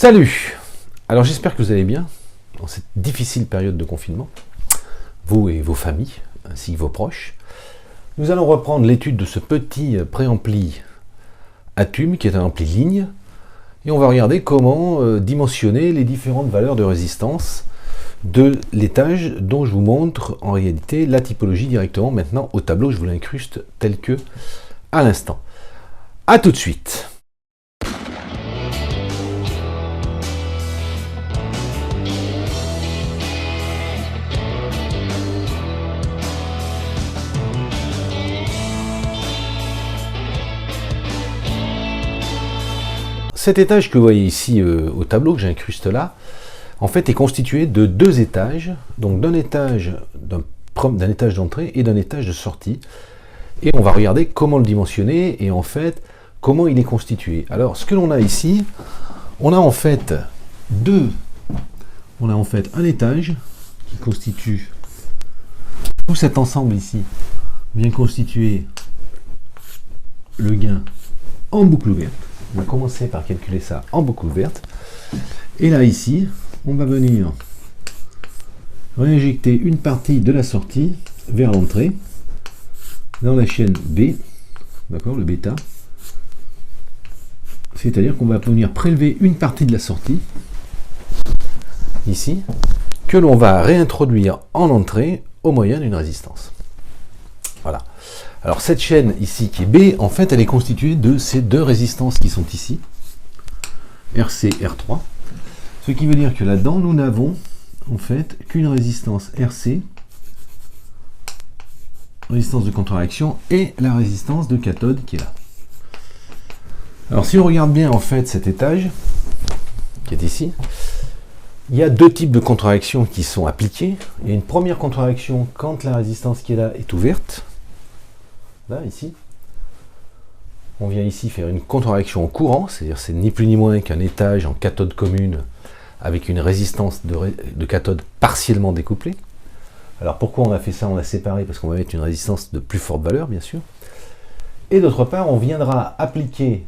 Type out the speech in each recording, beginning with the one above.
Salut! Alors j'espère que vous allez bien dans cette difficile période de confinement, vous et vos familles, ainsi que vos proches. Nous allons reprendre l'étude de ce petit préampli Atum, qui est un ampli ligne, et on va regarder comment dimensionner les différentes valeurs de résistance de l'étage dont je vous montre en réalité la typologie directement maintenant au tableau. Je vous l'incruste tel que à l'instant. A tout de suite! Cet étage que vous voyez ici au tableau, que j'incruste là, en fait est constitué de deux étages, donc d'un étage d'entrée et d'un étage de sortie. Et on va regarder comment le dimensionner et en fait comment il est constitué. Alors ce que l'on a ici, on a en fait un étage qui constitue tout cet ensemble ici, bien constitué le gain en boucle ouverte. On va commencer par calculer ça en boucle ouverte. Et là, ici, on va venir réinjecter une partie de la sortie vers l'entrée dans la chaîne B, d'accord, le bêta. C'est-à-dire qu'on va venir prélever une partie de la sortie, ici, que l'on va réintroduire en entrée au moyen d'une résistance. Voilà. Alors cette chaîne ici qui est B, en fait elle est constituée de ces deux résistances qui sont ici, RC, R3, ce qui veut dire que là-dedans nous n'avons en fait qu'une résistance RC, résistance de contre-réaction, et la résistance de cathode qui est là. Alors si on regarde bien en fait cet étage, qui est ici, il y a deux types de contre-réactions qui sont appliquées. Il y a une première contre-réaction quand la résistance qui est là est ouverte. Là, ici, on vient ici faire une contre-réaction en courant, c'est-à-dire c'est ni plus ni moins qu'un étage en cathode commune avec une résistance de cathode partiellement découplée. Alors pourquoi on a fait ça? On a séparé parce qu'on va mettre une résistance de plus forte valeur, bien sûr. Et d'autre part, on viendra appliquer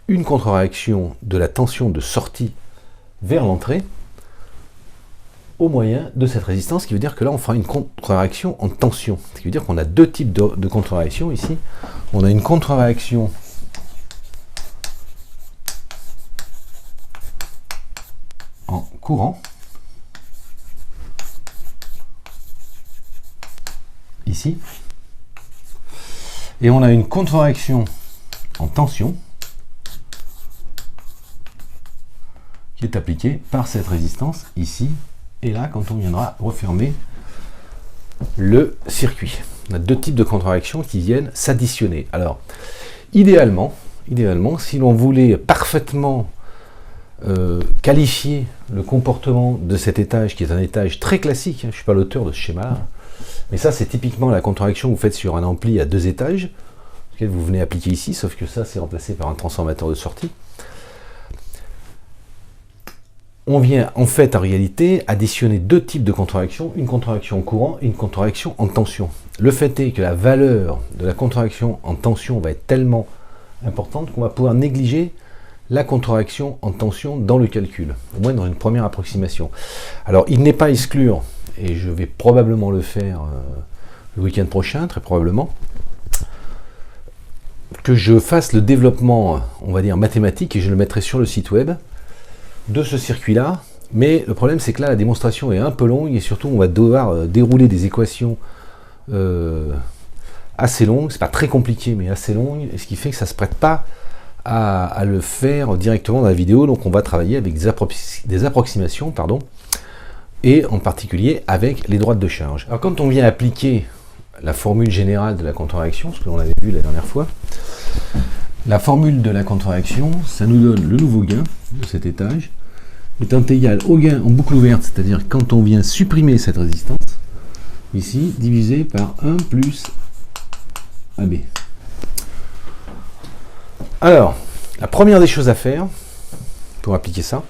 une contre-réaction de la tension de sortie vers l'entrée au moyen de cette résistance, qui veut dire que là on fera une contre-réaction en tension. Ce qui veut dire qu'on a deux types de contre-réaction ici. On a une contre-réaction en courant, ici, et on a une contre-réaction en tension, qui est appliquée par cette résistance ici, et là, quand on viendra refermer le circuit. On a deux types de contre-réactions qui viennent s'additionner. Alors, idéalement, si l'on voulait parfaitement qualifier le comportement de cet étage, qui est un étage très classique, je ne suis pas l'auteur de ce schéma-là, mais ça, c'est typiquement la contre-réaction que vous faites sur un ampli à deux étages, que vous venez appliquer ici, sauf que ça, c'est remplacé par un transformateur de sortie. On vient en fait en réalité additionner deux types de contre-réaction, une contre-réaction en courant et une contre-réaction en tension. Le fait est que la valeur de la contre-réaction en tension va être tellement importante qu'on va pouvoir négliger la contre-réaction en tension dans le calcul, au moins dans une première approximation. Alors il n'est pas à exclure, et je vais probablement le faire le week-end prochain, très probablement, que je fasse le développement, on va dire mathématique, et je le mettrai sur le site web, de ce circuit-là, mais le problème c'est que là la démonstration est un peu longue et surtout on va devoir dérouler des équations assez longues, c'est pas très compliqué mais assez longues, et ce qui fait que ça se prête pas à le faire directement dans la vidéo, donc on va travailler avec des approximations, et en particulier avec les droites de charge. Alors quand on vient appliquer la formule générale de la contre-réaction, ce que l'on avait vu la dernière fois, la formule de la contre-réaction, ça nous donne le nouveau gain de cet étage, étant égal au gain en boucle ouverte, c'est-à-dire quand on vient supprimer cette résistance, ici, divisé par 1 plus AB. Alors, la première des choses à faire, pour appliquer ça,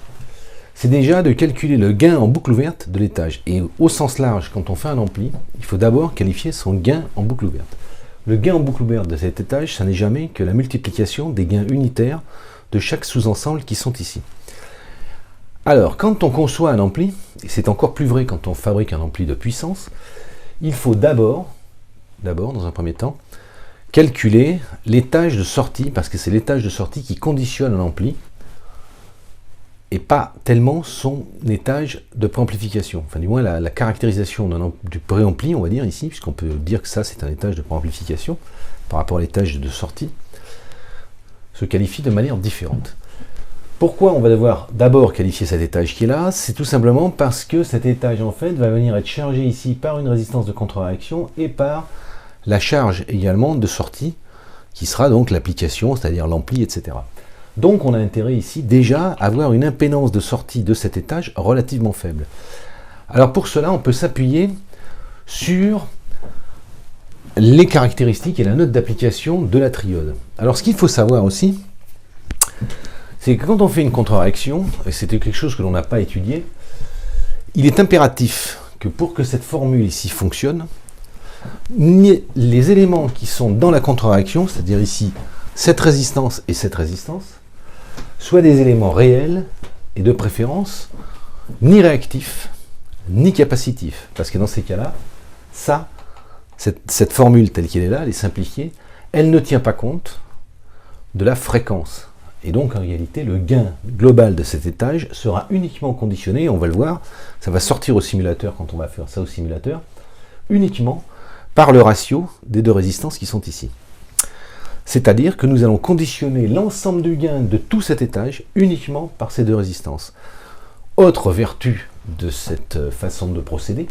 c'est déjà de calculer le gain en boucle ouverte de l'étage. Et au sens large, quand on fait un ampli, il faut d'abord qualifier son gain en boucle ouverte. Le gain en boucle ouverte de cet étage, ça n'est jamais que la multiplication des gains unitaires de chaque sous-ensemble qui sont ici. Alors, quand on conçoit un ampli, et c'est encore plus vrai quand on fabrique un ampli de puissance, il faut d'abord, dans un premier temps, calculer l'étage de sortie, parce que c'est l'étage de sortie qui conditionne un ampli, et pas tellement son étage de préamplification. Enfin, du moins, la caractérisation du préampli, on va dire ici, puisqu'on peut dire que ça, c'est un étage de préamplification, par rapport à l'étage de sortie, se qualifie de manière différente. Pourquoi on va devoir d'abord qualifier cet étage qui est là? C'est tout simplement parce que cet étage, en fait, va venir être chargé ici par une résistance de contre-réaction et par la charge également de sortie, qui sera donc l'application, c'est-à-dire l'ampli, etc. Donc on a intérêt ici déjà à avoir une impédance de sortie de cet étage relativement faible. Alors pour cela, on peut s'appuyer sur les caractéristiques et la note d'application de la triode. Alors ce qu'il faut savoir aussi, c'est que quand on fait une contre-réaction, et c'était quelque chose que l'on n'a pas étudié, il est impératif que pour que cette formule ici fonctionne, les éléments qui sont dans la contre-réaction, c'est-à-dire ici cette résistance et cette résistance, soient des éléments réels et de préférence ni réactifs ni capacitifs. Parce que dans ces cas-là, cette formule telle qu'elle est là, elle est simplifiée, elle ne tient pas compte de la fréquence. Et donc en réalité, le gain global de cet étage sera uniquement conditionné, on va le voir, ça va sortir au simulateur quand on va faire ça au simulateur, uniquement par le ratio des deux résistances qui sont ici. C'est-à-dire que nous allons conditionner l'ensemble du gain de tout cet étage uniquement par ces deux résistances. Autre vertu de cette façon de procéder,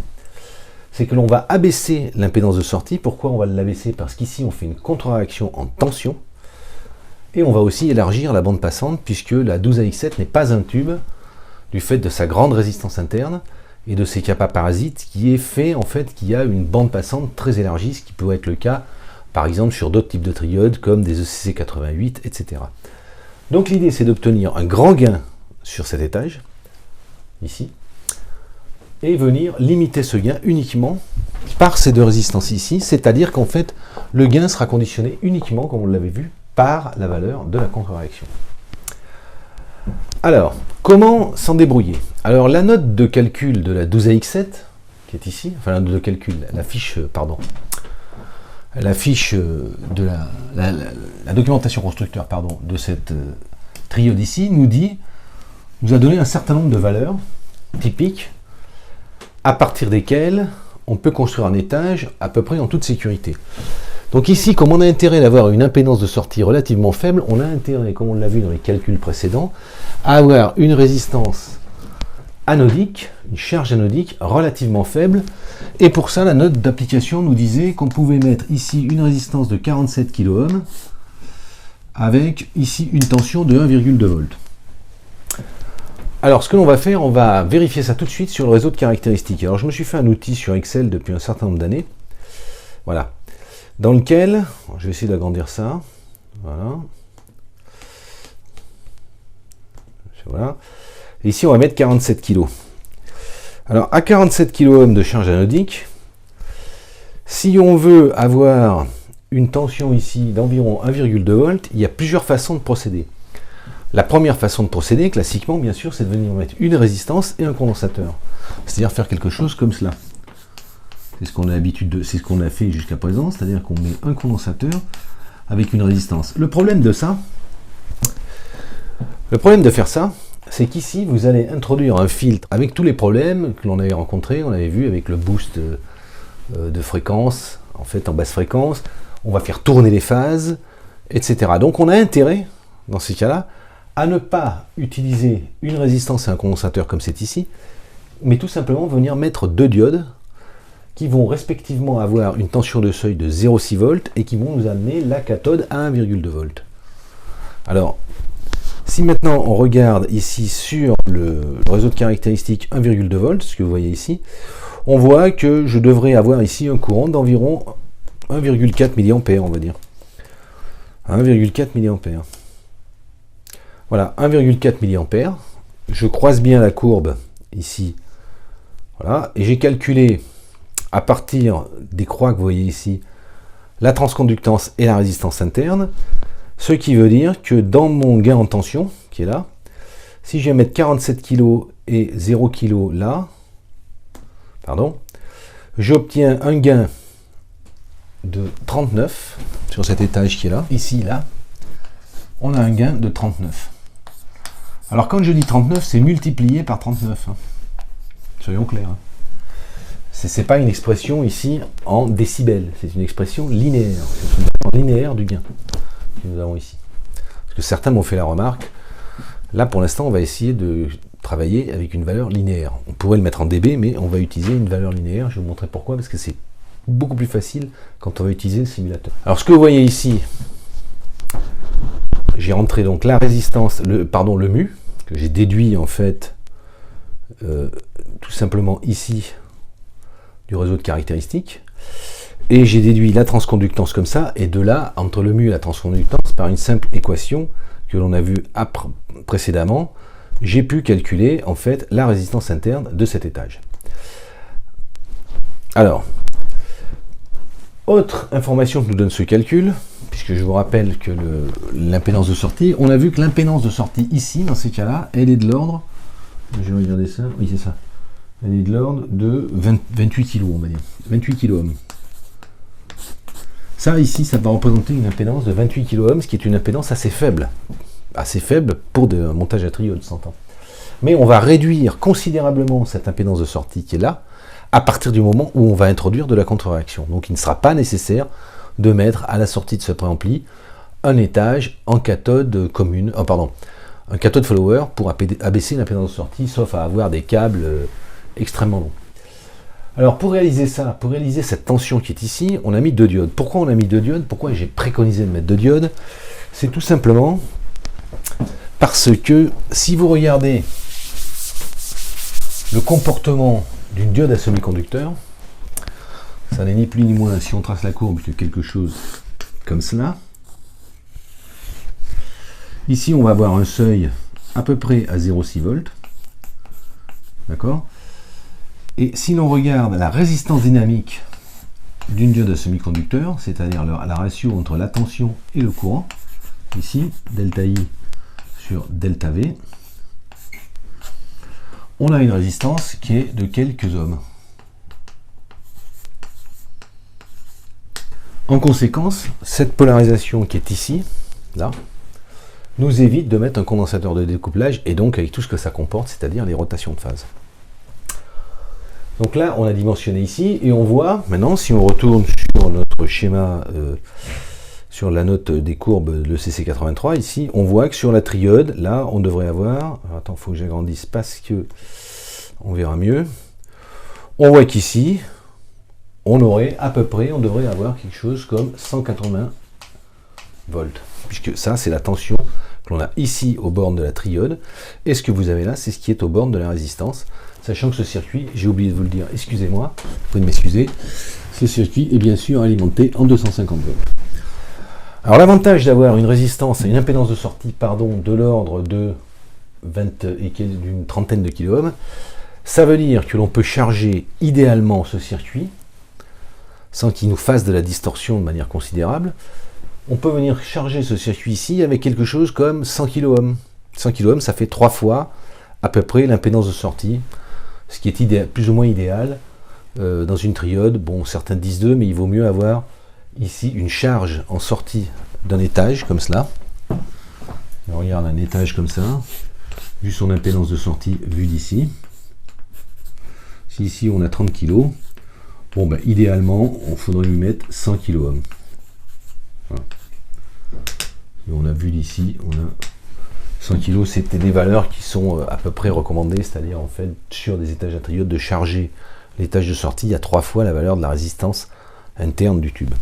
c'est que l'on va abaisser l'impédance de sortie. Pourquoi on va l'abaisser? Parce qu'ici on fait une contre-réaction en tension, et on va aussi élargir la bande passante, puisque la 12AX7 n'est pas un tube, du fait de sa grande résistance interne, et de ses capas parasites, qui est fait en fait qu'il y a une bande passante très élargie, ce qui peut être le cas par exemple sur d'autres types de triodes comme des ECC 88, etc. Donc l'idée c'est d'obtenir un grand gain sur cet étage, ici, et venir limiter ce gain uniquement par ces deux résistances ici, c'est-à-dire qu'en fait le gain sera conditionné uniquement, comme on l'avait vu, par la valeur de la contre-réaction. Alors, comment s'en débrouiller? Alors la note de calcul de la 12AX7, qui est ici, enfin la note de calcul, la fiche de la documentation constructeur de cette triode ici nous a donné un certain nombre de valeurs typiques à partir desquelles on peut construire un étage à peu près en toute sécurité. Donc ici, comme on a intérêt d'avoir une impédance de sortie relativement faible, on a intérêt, comme on l'a vu dans les calculs précédents, à avoir une résistance anodique, une charge anodique relativement faible, et pour ça la note d'application nous disait qu'on pouvait mettre ici une résistance de 47 kΩ avec ici une tension de 1,2 volts. Alors ce que l'on va faire, on va vérifier ça tout de suite sur le réseau de caractéristiques. Alors je me suis fait un outil sur Excel depuis un certain nombre d'années, voilà, dans lequel, je vais essayer d'agrandir ça, voilà. Ici, on va mettre 47 kg. Alors, à 47 kΩ de charge anodique, si on veut avoir une tension ici d'environ 1,2 volts, il y a plusieurs façons de procéder. La première façon de procéder, classiquement, bien sûr, c'est de venir mettre une résistance et un condensateur. C'est-à-dire faire quelque chose comme cela. C'est ce qu'on a l'habitude de, c'est ce qu'on a fait jusqu'à présent, c'est-à-dire qu'on met un condensateur avec une résistance. Le problème de faire ça, c'est qu'ici, vous allez introduire un filtre avec tous les problèmes que l'on avait rencontrés, on avait vu avec le boost de fréquence, en fait en basse fréquence, on va faire tourner les phases, etc. Donc on a intérêt, dans ces cas-là, à ne pas utiliser une résistance et un condensateur comme c'est ici, mais tout simplement venir mettre deux diodes qui vont respectivement avoir une tension de seuil de 0,6 volts et qui vont nous amener la cathode à 1,2 volts. Alors, si maintenant on regarde ici sur le réseau de caractéristiques 1,2 volts, ce que vous voyez ici, on voit que je devrais avoir ici un courant d'environ 1,4 mA, on va dire. 1,4 mA. Voilà, 1,4 mA. Je croise bien la courbe ici. Voilà, et j'ai calculé à partir des croix que vous voyez ici, la transconductance et la résistance interne. Ce qui veut dire que dans mon gain en tension, qui est là, Si je viens mettre 47 kg et 0 kg là, pardon, j'obtiens un gain de 39 sur cet étage qui est là. Ici, là, on a un gain de 39. Alors quand je dis 39, c'est multiplié par 39. Hein. Soyons clairs. Hein. C'est pas une expression ici en décibels, c'est une expression linéaire. C'est une valeur linéaire du gain que nous avons ici. Parce que certains m'ont fait la remarque. Là, pour l'instant, on va essayer de travailler avec une valeur linéaire. On pourrait le mettre en dB, mais on va utiliser une valeur linéaire. Je vais vous montrer pourquoi, parce que c'est beaucoup plus facile quand on va utiliser le simulateur. Alors, ce que vous voyez ici, j'ai rentré donc la résistance, le mu, que j'ai déduit en fait tout simplement ici du réseau de caractéristiques, et j'ai déduit la transconductance comme ça, et de là, entre le mu et la transconductance, par une simple équation que l'on a vue précédemment, j'ai pu calculer en fait la résistance interne de cet étage. Alors, autre information que nous donne ce calcul, puisque je vous rappelle que l'impédance de sortie, on a vu que l'impédance de sortie ici, dans ces cas-là, elle est de l'ordre, je vais regarder ça, oui c'est ça, elle est de l'ordre de 28 kg, on va dire, 28 kΩ. Ça ici, ça va représenter une impédance de 28 kΩ, ce qui est une impédance assez faible pour un montage à triode, s'entend. Mais on va réduire considérablement cette impédance de sortie qui est là, à partir du moment où on va introduire de la contre-réaction. Donc il ne sera pas nécessaire de mettre à la sortie de ce préampli un étage en cathode commune, un cathode follower pour abaisser l'impédance de sortie, sauf à avoir des câbles extrêmement longs. Alors pour réaliser ça, pour réaliser cette tension qui est ici, on a mis 2 diodes. Pourquoi on a mis 2 diodes? Pourquoi j'ai préconisé de mettre 2 diodes? C'est tout simplement parce que si vous regardez le comportement d'une diode à semi-conducteur, ça n'est ni plus ni moins, si on trace la courbe, que quelque chose comme cela. Ici, on va avoir un seuil à peu près à 0,6 volts. D'accord? Et si l'on regarde la résistance dynamique d'une diode à semi-conducteur, c'est-à-dire la ratio entre la tension et le courant, ici, delta I sur delta V, on a une résistance qui est de quelques ohms. En conséquence, cette polarisation qui est ici, là, nous évite de mettre un condensateur de découplage, et donc avec tout ce que ça comporte, c'est-à-dire les rotations de phase. Donc là, on a dimensionné ici, et on voit, maintenant, si on retourne sur notre schéma, sur la note des courbes, le CC83, ici, on voit que sur la triode, là, on devrait avoir, attends, il faut que j'agrandisse parce que on verra mieux, on voit qu'ici, on aurait à peu près, on devrait avoir quelque chose comme 180 volts, puisque ça, c'est la tension que l'on a ici aux bornes de la triode, et ce que vous avez là, c'est ce qui est aux bornes de la résistance, sachant que ce circuit, j'ai oublié de vous le dire, excusez-moi, vous pouvez m'excuser, ce circuit est bien sûr alimenté en 250 volts. Alors l'avantage d'avoir une résistance et une impédance de sortie, de l'ordre de 20 et d'une trentaine de kΩ, ça veut dire que l'on peut charger idéalement ce circuit, sans qu'il nous fasse de la distorsion de manière considérable. On peut venir charger ce circuit ici avec quelque chose comme 100 kΩ. 100 kΩ, ça fait 3 fois à peu près l'impédance de sortie, ce qui est plus ou moins idéal dans une triode. Bon, certains disent 2, mais il vaut mieux avoir ici une charge en sortie d'un étage, comme cela. On regarde un étage comme ça, vu son impédance de sortie vue d'ici. Si ici on a 30 kg, bon, ben, idéalement, on faudrait lui mettre 100 kΩ. Voilà. Et on a vu d'ici, on a 100 kg, c'était des valeurs qui sont à peu près recommandées, c'est-à-dire en fait sur des étages à triode de charger l'étage de sortie à 3 fois la valeur de la résistance interne du tube.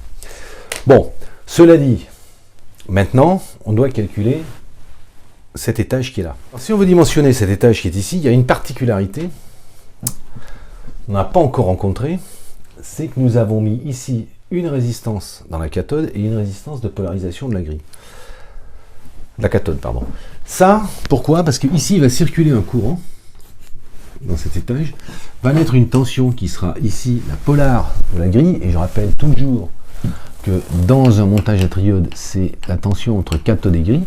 Bon, cela dit, maintenant on doit calculer cet étage qui est là. Alors, si on veut dimensionner cet étage qui est ici, il y a une particularité qu'on n'a pas encore rencontrée, c'est que nous avons mis ici une résistance dans la cathode et une résistance de polarisation de la grille. La cathode, pardon. Ça, pourquoi? Parce que ici, il va circuler un courant dans cet étage, va naître une tension qui sera ici la polare de la grille, et je rappelle toujours que dans un montage à triode, c'est la tension entre cathode et grille.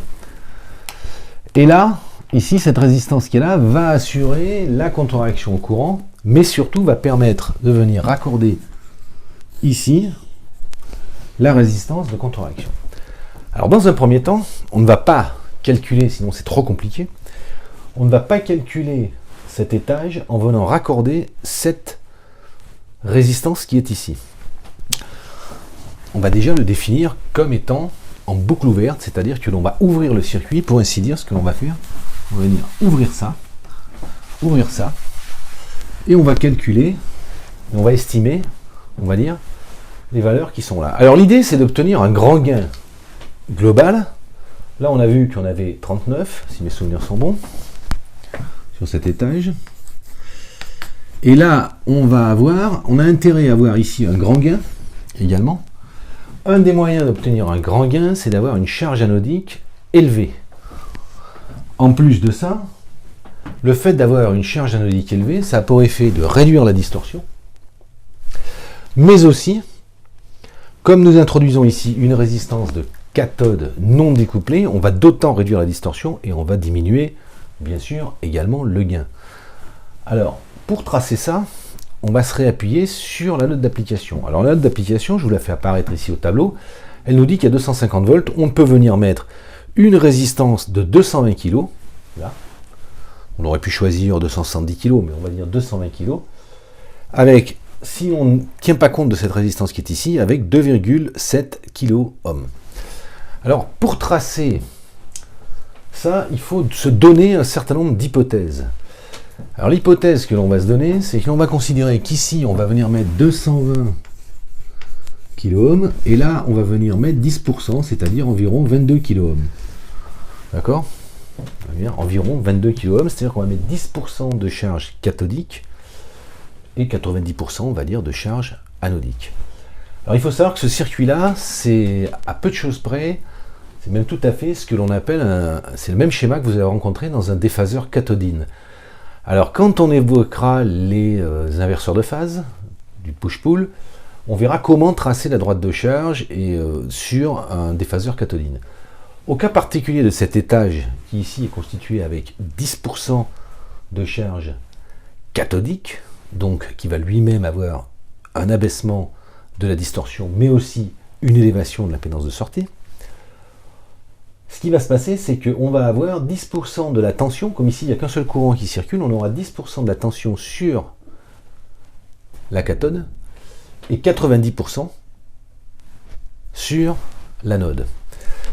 Et là, ici, cette résistance qui est là va assurer la contre-réaction au courant, mais surtout va permettre de venir raccorder ici la résistance de contre-réaction. Alors dans un premier temps, on ne va pas calculer, sinon c'est trop compliqué, on ne va pas calculer cet étage en venant raccorder cette résistance qui est ici. On va déjà le définir comme étant en boucle ouverte, c'est-à-dire que l'on va ouvrir le circuit, pour ainsi dire, ce que l'on va faire, on va venir ouvrir ça, et on va calculer, on va estimer, on va dire, les valeurs qui sont là. Alors l'idée, c'est d'obtenir un grand gain global. Là, on a vu qu'on avait 39, si mes souvenirs sont bons, sur cet étage. Et là, on a intérêt à avoir ici un grand gain, également. Un des moyens d'obtenir un grand gain, c'est d'avoir une charge anodique élevée. En plus de ça, le fait d'avoir une charge anodique élevée, ça a pour effet de réduire la distorsion, mais aussi, comme nous introduisons ici une résistance de cathode non découplée, on va d'autant réduire la distorsion et on va diminuer, bien sûr, également le gain. Alors, pour tracer ça, on va se réappuyer sur la note d'application. Alors la note d'application, je vous la fais apparaître ici au tableau, elle nous dit qu'il y a 250 volts, on peut venir mettre une résistance de 220 kg, là, on aurait pu choisir 270 kg, mais on va dire 220 kg, avec, si on ne tient pas compte de cette résistance qui est ici, avec 2,7 kΩ. Alors pour tracer ça, il faut se donner un certain nombre d'hypothèses. Alors l'hypothèse que l'on va se donner, c'est que l'on va considérer qu'ici on va venir mettre 220 kΩ et là on va venir mettre 10%, c'est-à-dire environ 22 kΩ. D'accord? Environ 22 kΩ, c'est-à-dire qu'on va mettre 10% de charge cathodique et 90% on va dire de charge anodique. Alors il faut savoir que ce circuit-là, c'est à peu de choses près, c'est même tout à fait ce que l'on appelle c'est le même schéma que vous avez rencontré dans un déphaseur cathodine. Alors quand on évoquera les inverseurs de phase, du push-pull, on verra comment tracer la droite de charge et, sur un déphaseur cathodine. Au cas particulier de cet étage, qui ici est constitué avec 10% de charge cathodique, donc qui va lui-même avoir un abaissement de la distorsion, mais aussi une élévation de l'impédance de sortie, ce qui va se passer, c'est qu'on va avoir 10% de la tension, comme ici il n'y a qu'un seul courant qui circule, on aura 10% de la tension sur la cathode et 90% sur l'anode.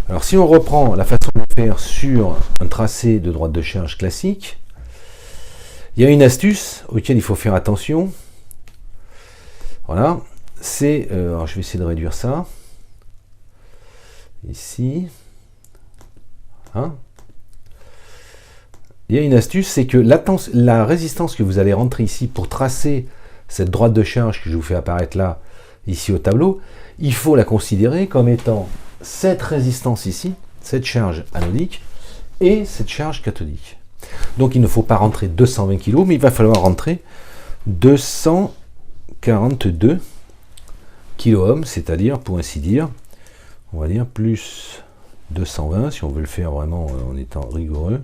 Alors si on reprend la façon de faire sur un tracé de droite de charge classique, il y a une astuce auquel il faut faire attention. Voilà, c'est, alors je vais essayer de réduire ça, ici. Il y a une astuce, c'est que la résistance que vous allez rentrer ici pour tracer cette droite de charge que je vous fais apparaître là, ici au tableau, il faut la considérer comme étant cette résistance ici, cette charge anodique et cette charge cathodique. Donc il ne faut pas rentrer 220 kg, mais il va falloir rentrer 242 kΩ, c'est-à-dire, pour ainsi dire, on va dire plus 220, si on veut le faire vraiment en étant rigoureux,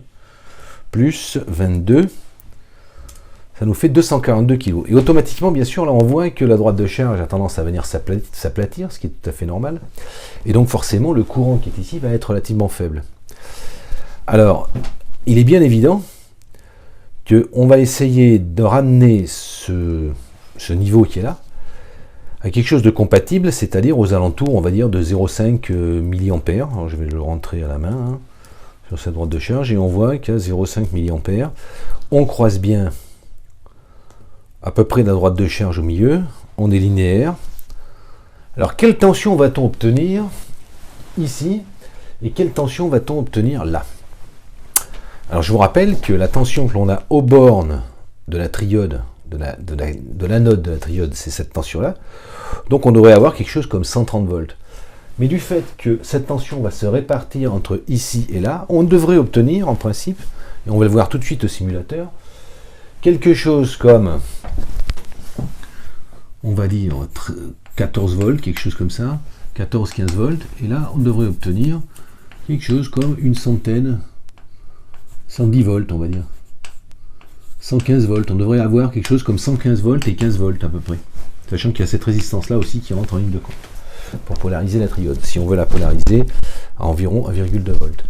plus 22, ça nous fait 242 kg. Et automatiquement, bien sûr, là on voit que la droite de charge a tendance à venir s'aplatir, ce qui est tout à fait normal. Et donc forcément, le courant qui est ici va être relativement faible. Alors, il est bien évident qu'on va essayer de ramener ce niveau qui est là à quelque chose de compatible, c'est-à-dire aux alentours, on va dire, de 0,5 mA. Alors je vais le rentrer à la main sur cette droite de charge et on voit qu'à 0,5 mA, on croise bien à peu près la droite de charge au milieu, on est linéaire. Alors quelle tension va-t-on obtenir ici et quelle tension va-t-on obtenir là? Alors je vous rappelle que la tension que l'on a aux bornes de la triode, de l'anode de la triode, c'est cette tension-là. Donc on devrait avoir quelque chose comme 130 volts. Mais du fait que cette tension va se répartir entre ici et là, on devrait obtenir en principe, et on va le voir tout de suite au simulateur, quelque chose comme, on va dire 14 volts, quelque chose comme ça, 14-15 volts, et là on devrait obtenir quelque chose comme une centaine, 110 volts, on va dire. 115 volts. On devrait avoir quelque chose comme 115 volts et 15 volts à peu près. Sachant qu'il y a cette résistance-là aussi qui rentre en ligne de compte pour polariser la triode. Si on veut la polariser à environ 1,2 volts.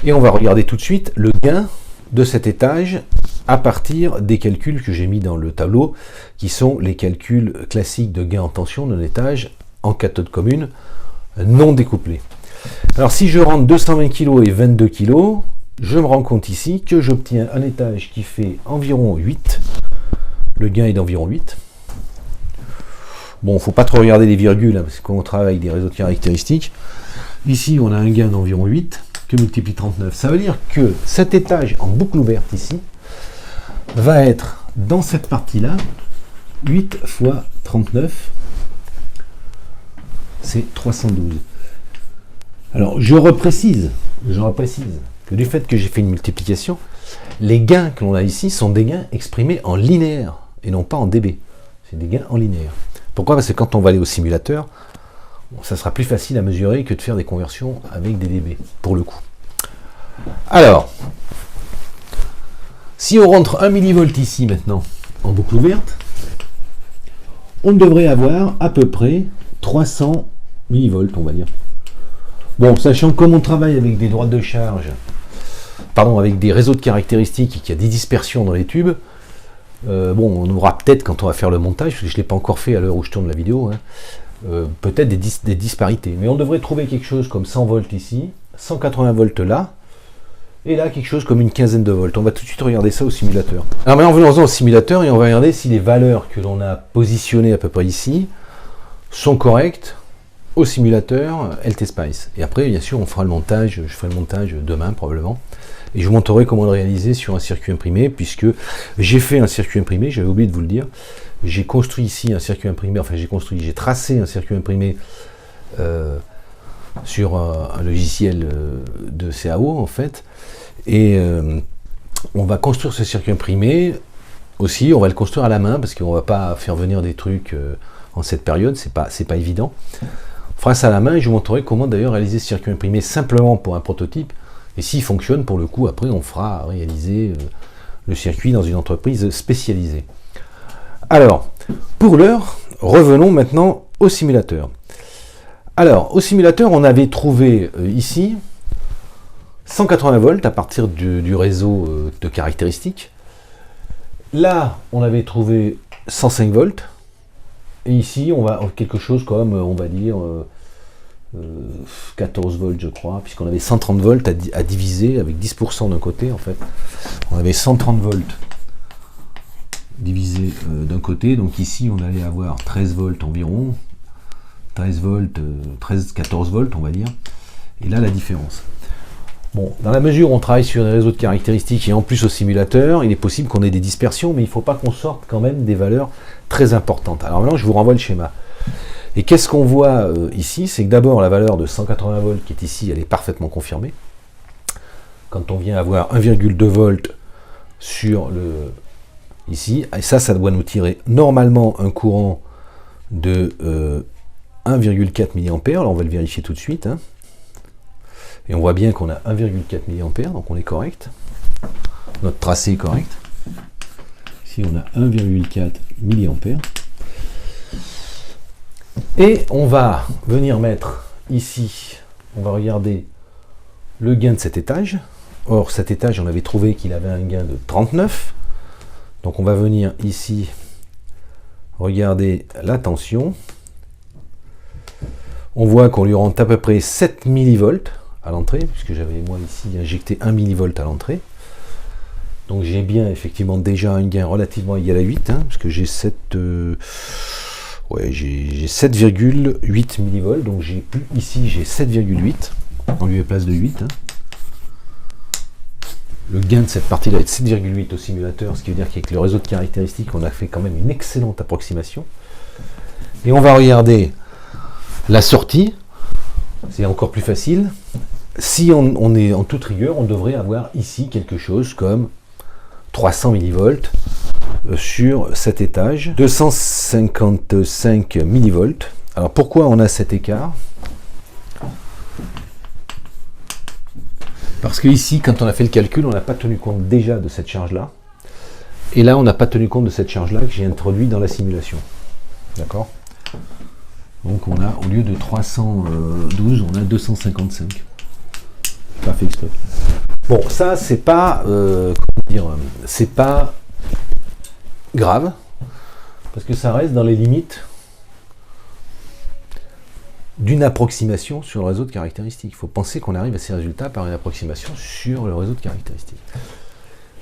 Et on va regarder tout de suite le gain de cet étage à partir des calculs que j'ai mis dans le tableau, qui sont les calculs classiques de gain en tension d'un étage en cathode commune non découplé. Alors si je rentre 220 kg et 22 kg, je me rends compte ici que j'obtiens un étage qui fait environ 8. Le gain est d'environ 8. Bon, il ne faut pas trop regarder les virgules, hein, parce qu'on travaille avec des réseaux de caractéristiques. Ici, on a un gain d'environ 8, que multiplie 39. Ça veut dire que cet étage en boucle ouverte ici va être, dans cette partie-là, 8 fois 39, c'est 312. Alors, je reprécise que du fait que j'ai fait une multiplication, les gains que l'on a ici sont des gains exprimés en linéaire, et non pas en dB. C'est des gains en linéaire. Pourquoi? Parce que quand on va aller au simulateur, ça sera plus facile à mesurer que de faire des conversions avec des dB, pour le coup. Alors, si on rentre 1 mV ici maintenant, en boucle ouverte, on devrait avoir à peu près 300 mV, on va dire. Bon, sachant que comme on travaille avec des droites de charge, pardon, avec des réseaux de caractéristiques et qu'il y a des dispersions dans les tubes, bon, on aura peut-être, quand on va faire le montage, parce que je ne l'ai pas encore fait à l'heure où je tourne la vidéo, hein, peut-être des disparités. Mais on devrait trouver quelque chose comme 100 volts ici, 180 volts là, et là quelque chose comme une quinzaine de volts. On va tout de suite regarder ça au simulateur. Alors maintenant, venons-en au simulateur et on va regarder si les valeurs que l'on a positionnées à peu près ici sont correctes au simulateur LTSpice. Et après, bien sûr, on fera le montage, je ferai le montage demain probablement. Et je vous montrerai comment le réaliser sur un circuit imprimé, puisque j'ai fait un circuit imprimé, j'avais oublié de vous le dire. J'ai construit ici un circuit imprimé, enfin j'ai tracé un circuit imprimé sur un logiciel de CAO en fait. Et on va construire ce circuit imprimé aussi, on va le construire à la main, parce qu'on ne va pas faire venir des trucs en cette période, c'est pas évident. On fera ça à la main et je vous montrerai comment d'ailleurs réaliser ce circuit imprimé simplement pour un prototype. Et s'il fonctionne, pour le coup, après on fera réaliser le circuit dans une entreprise spécialisée. Alors, pour l'heure, revenons maintenant au simulateur. Alors, au simulateur, on avait trouvé ici 180 volts à partir du réseau de caractéristiques. Là, on avait trouvé 105 volts. Et ici, on va quelque chose comme, on va dire, 14 volts, je crois, puisqu'on avait 130 volts à diviser avec 10% d'un côté, en fait. On avait 130 volts divisé d'un côté. Donc ici, on allait avoir 13 volts environ. 13 volts, 14 volts, on va dire. Et là, la différence. Bon, dans la mesure où on travaille sur des réseaux de caractéristiques et en plus au simulateur, il est possible qu'on ait des dispersions, mais il ne faut pas qu'on sorte quand même des valeurs très importantes. Alors maintenant, je vous renvoie le schéma. Et qu'est-ce qu'on voit ici? C'est que d'abord, la valeur de 180 volts qui est ici, elle est parfaitement confirmée. Quand on vient avoir 1,2 volts sur le... ici, et ça doit nous tirer normalement un courant de 1,4 mA. Là, on va le vérifier tout de suite, hein. Et on voit bien qu'on a 1,4 mA, donc on est correct. Notre tracé est correct. Ici, on a 1,4 mA. Et on va venir mettre ici, on va regarder le gain de cet étage. Or, cet étage, on avait trouvé qu'il avait un gain de 39. Donc, on va venir ici regarder la tension. On voit qu'on lui rentre à peu près 7 mV à l'entrée, puisque j'avais moi ici injecté 1 mV à l'entrée. Donc j'ai bien effectivement déjà un gain relativement égal à 8, hein, parce que j'ai 7,8 mV, donc ici j'ai 7,8, en lieu et place de 8. Hein. Le gain de cette partie-là est de 7,8 au simulateur, ce qui veut dire qu'avec le réseau de caractéristiques, on a fait quand même une excellente approximation. Et on va regarder la sortie, c'est encore plus facile. Si on est en toute rigueur, on devrait avoir ici quelque chose comme 300 mV sur cet étage, 255 mV. Alors pourquoi on a cet écart? Parce que ici, quand on a fait le calcul, on n'a pas tenu compte déjà de cette charge-là. Et là, on n'a pas tenu compte de cette charge-là que j'ai introduite dans la simulation. D'accord? Donc on a, au lieu de 312, on a 255. Pas fait exprès. Bon, ça, c'est pas, comment dire, c'est pas grave, parce que ça reste dans les limites d'une approximation sur le réseau de caractéristiques. Il faut penser qu'on arrive à ces résultats par une approximation sur le réseau de caractéristiques.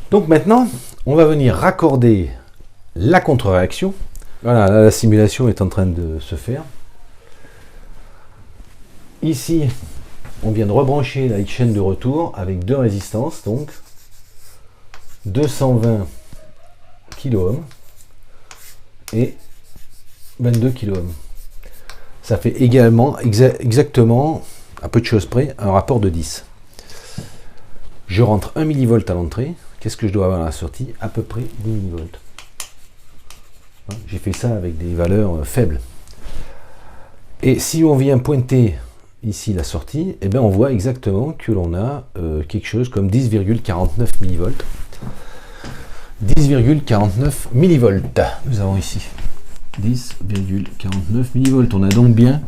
Donc maintenant, on va venir raccorder la contre-réaction. Voilà, là, la simulation est en train de se faire. Ici, on vient de rebrancher la chaîne de retour avec deux résistances, donc 220 kΩ et 22 kΩ. Ça fait également, exactement, à peu de choses près, un rapport de 10. Je rentre 1 mV à l'entrée. Qu'est-ce que je dois avoir à la sortie? À peu près 10 mV. J'ai fait ça avec des valeurs faibles. Et si on vient pointer ici la sortie, eh bien on voit exactement que l'on a quelque chose comme 10,49 mV. 10,49 mV. Nous avons ici 10,49 mV. On a donc bien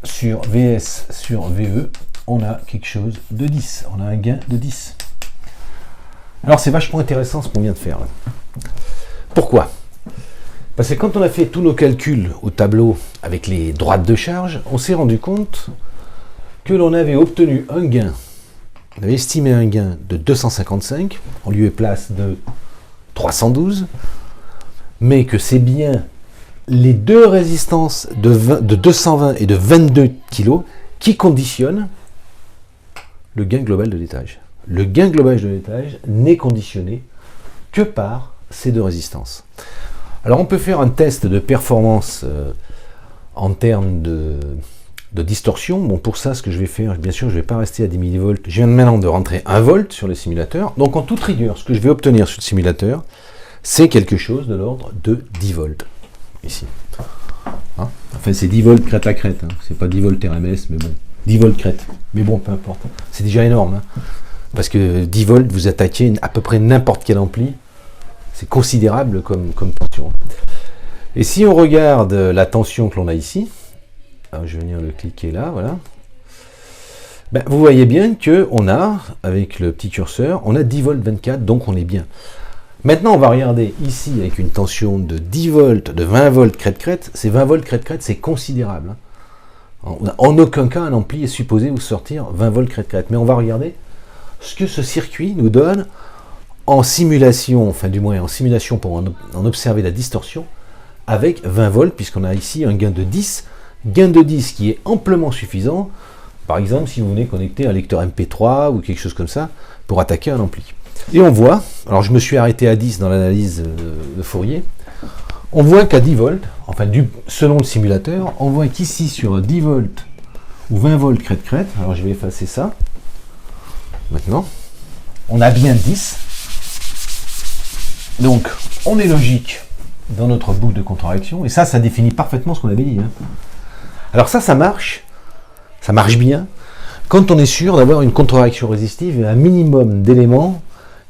sur VS sur VE, on a quelque chose de 10. On a un gain de 10. Alors c'est vachement intéressant ce qu'on vient de faire. Pourquoi? Parce que quand on a fait tous nos calculs au tableau avec les droites de charge, on s'est rendu compte que l'on avait obtenu un gain, on avait estimé un gain de 255 en lieu et place de 312, mais que c'est bien les deux résistances de 220 et de 22 kg qui conditionnent le gain global de l'étage. Le gain global de l'étage n'est conditionné que par ces deux résistances. Alors on peut faire un test de performance en termes de distorsion. Bon, pour ça, ce que je vais faire, bien sûr, je ne vais pas rester à 10 mV. Je viens maintenant de rentrer 1 volt sur le simulateur. Donc en toute rigueur, ce que je vais obtenir sur le simulateur, c'est quelque chose de l'ordre de 10 volts. Ici. Hein, enfin, c'est 10 volts crête à crête. Hein. C'est pas 10 volts RMS, mais bon. 10 volts crête. Mais bon, peu importe. C'est déjà énorme. Hein. Parce que 10 volts, vous attaquez à peu près n'importe quel ampli. C'est considérable comme tension. Et si on regarde la tension que l'on a ici, alors je vais venir le cliquer là, voilà. Ben, vous voyez bien qu'on a, avec le petit curseur, on a 10 volts 24, donc on est bien. Maintenant, on va regarder ici avec une tension de 10 volts, de 20 volts crête-crête. Ces 20 volts crête-crête, c'est considérable. Hein. En aucun cas, un ampli est supposé vous sortir 20 volts crête-crête. Mais on va regarder ce que ce circuit nous donne en simulation, enfin du moins en simulation pour en observer la distorsion, avec 20 volts, puisqu'on a ici un gain de 10 qui est amplement suffisant, par exemple si vous venez connecter un lecteur MP3 ou quelque chose comme ça, pour attaquer un ampli. Et on voit, alors je me suis arrêté à 10 dans l'analyse de Fourier, on voit qu'à 10 volts, enfin selon le simulateur, on voit qu'ici sur 10 volts ou 20 volts crête-crête, alors je vais effacer ça, maintenant, on a bien 10. Donc, on est logique dans notre boucle de contre-réaction, et ça définit parfaitement ce qu'on avait dit. Hein. Alors ça marche bien, quand on est sûr d'avoir une contre-réaction résistive et un minimum d'éléments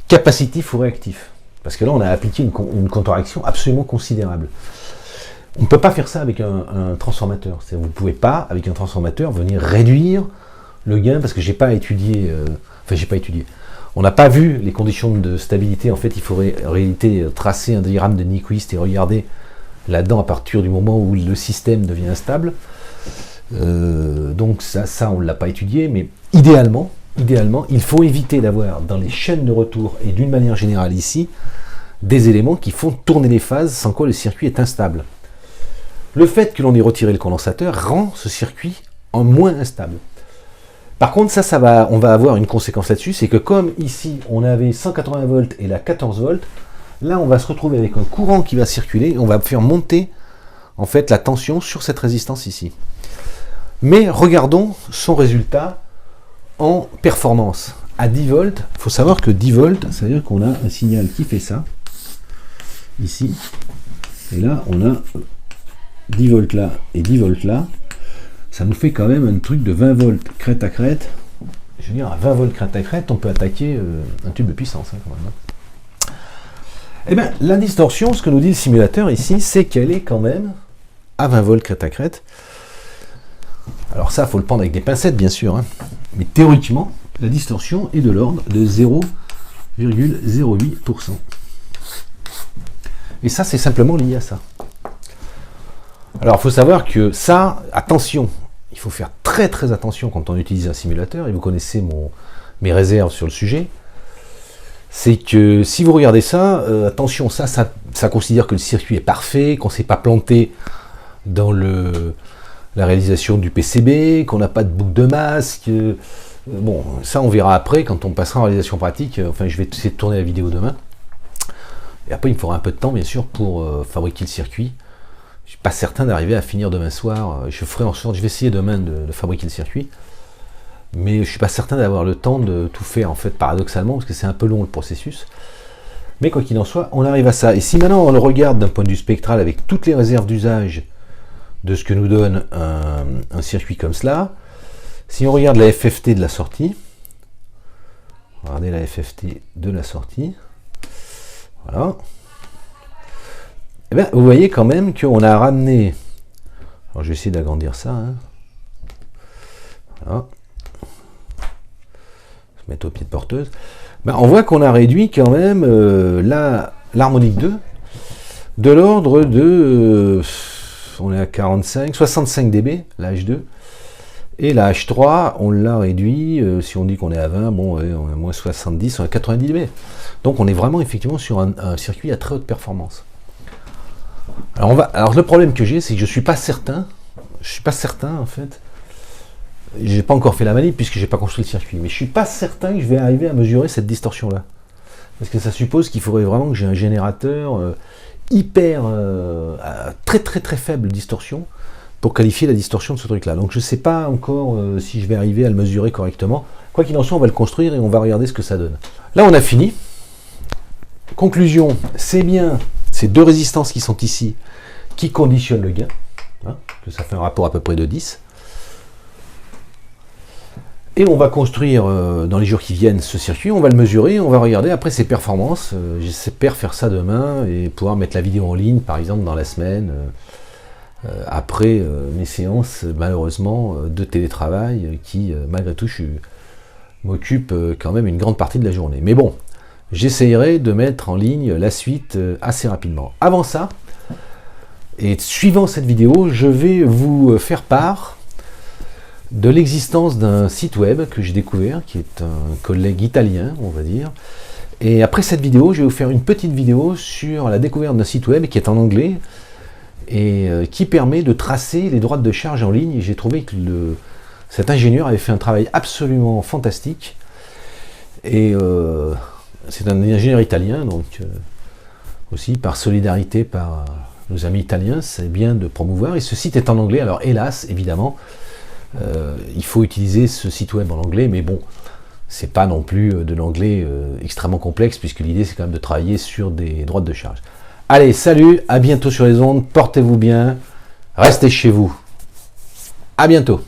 capacitifs ou réactifs. Parce que là, on a appliqué une contre-réaction absolument considérable. On ne peut pas faire ça avec un transformateur. Vous ne pouvez pas, avec un transformateur, venir réduire le gain, parce que j'ai pas étudié. On n'a pas vu les conditions de stabilité. En fait, il faudrait en réalité tracer un diagramme de Nyquist et regarder là-dedans à partir du moment où le système devient instable. Donc ça on ne l'a pas étudié, mais idéalement, il faut éviter d'avoir dans les chaînes de retour, et d'une manière générale ici, des éléments qui font tourner les phases, sans quoi le circuit est instable. Le fait que l'on ait retiré le condensateur rend ce circuit en moins instable. Par contre, on va avoir une conséquence là-dessus, c'est que comme ici, on avait 180 volts et là 14 volts, là, on va se retrouver avec un courant qui va circuler, et on va faire monter, en fait, la tension sur cette résistance ici. Mais regardons son résultat en performance. À 10 volts, il faut savoir que 10 volts, ça veut dire qu'on a un signal qui fait ça, ici, et là, on a 10 volts là et 10 volts là. Ça nous fait quand même un truc de 20 volts crête à crête je veux dire, à 20 volts crête à crête, on peut attaquer un tube de puissance, hein, quand même. Eh bien, la distorsion, ce que nous dit le simulateur ici, c'est qu'elle est quand même à 20 volts crête à crête. Alors ça, il faut le prendre avec des pincettes, bien sûr, hein. Mais théoriquement, la distorsion est de l'ordre de 0,08%. Et ça, c'est simplement lié à ça. Alors, il faut savoir que ça, attention, il faut faire très très attention quand on utilise un simulateur, et vous connaissez mes réserves sur le sujet. C'est que si vous regardez ça, attention, ça considère que le circuit est parfait, qu'on ne s'est pas planté dans la réalisation du PCB, qu'on n'a pas de boucle de masque. Bon, ça on verra après quand on passera en réalisation pratique. Enfin, je vais essayer de tourner la vidéo demain. Et après, il me faudra un peu de temps, bien sûr, pour fabriquer le circuit. Je ne suis pas certain d'arriver à finir demain soir. Je ferai en sorte, je vais essayer demain de fabriquer le circuit. Mais je ne suis pas certain d'avoir le temps de tout faire, en fait, paradoxalement, parce que c'est un peu long le processus. Mais quoi qu'il en soit, on arrive à ça. Et si maintenant on le regarde d'un point de vue spectral, avec toutes les réserves d'usage de ce que nous donne un circuit comme cela, si on regarde la FFT de la sortie, regardez la FFT de la sortie, voilà, et bien, vous voyez quand même qu'on a ramené, alors je vais essayer d'agrandir ça, hein. Voilà, se mettre au pied de porteuse, ben, on voit qu'on a réduit quand même l'harmonique 2 de l'ordre de, on est à 45, 65 dB, la H2, et la H3, on l'a réduit, si on dit qu'on est à 20, bon, ouais, on est à moins 70, on est à 90 dB. Donc on est vraiment effectivement sur un circuit à très haute performance. Alors le problème que j'ai, c'est que je suis pas certain en fait, j'ai pas encore fait la manip puisque j'ai pas construit le circuit, mais je suis pas certain que je vais arriver à mesurer cette distorsion là, parce que ça suppose qu'il faudrait vraiment que j'ai un générateur à très très très faible distorsion pour qualifier la distorsion de ce truc là. Donc je sais pas encore si je vais arriver à le mesurer correctement. Quoi qu'il en soit, on va le construire et on va regarder ce que ça donne. Là on a fini. Conclusion, c'est bien ces deux résistances qui sont ici qui conditionnent le gain, hein, que ça fait un rapport à peu près de 10. Et on va construire dans les jours qui viennent ce circuit, on va le mesurer, on va regarder après ses performances. J'espère faire ça demain et pouvoir mettre la vidéo en ligne, par exemple dans la semaine, après mes séances, malheureusement, de télétravail, qui, malgré tout, m'occupe quand même une grande partie de la journée. Mais bon, j'essayerai de mettre en ligne la suite assez rapidement. Avant ça, et suivant cette vidéo, je vais vous faire part de l'existence d'un site web que j'ai découvert, qui est un collègue italien, on va dire. Et après cette vidéo, je vais vous faire une petite vidéo sur la découverte d'un site web qui est en anglais et qui permet de tracer les droites de charge en ligne. Et j'ai trouvé que cet ingénieur avait fait un travail absolument fantastique. Et c'est un ingénieur italien, donc aussi par solidarité par nos amis italiens, c'est bien de promouvoir. Et ce site est en anglais, alors hélas, évidemment, il faut utiliser ce site web en anglais, mais bon, c'est pas non plus de l'anglais extrêmement complexe, puisque l'idée c'est quand même de travailler sur des droites de charge. Allez, salut, à bientôt sur les ondes, portez-vous bien, restez chez vous. À bientôt.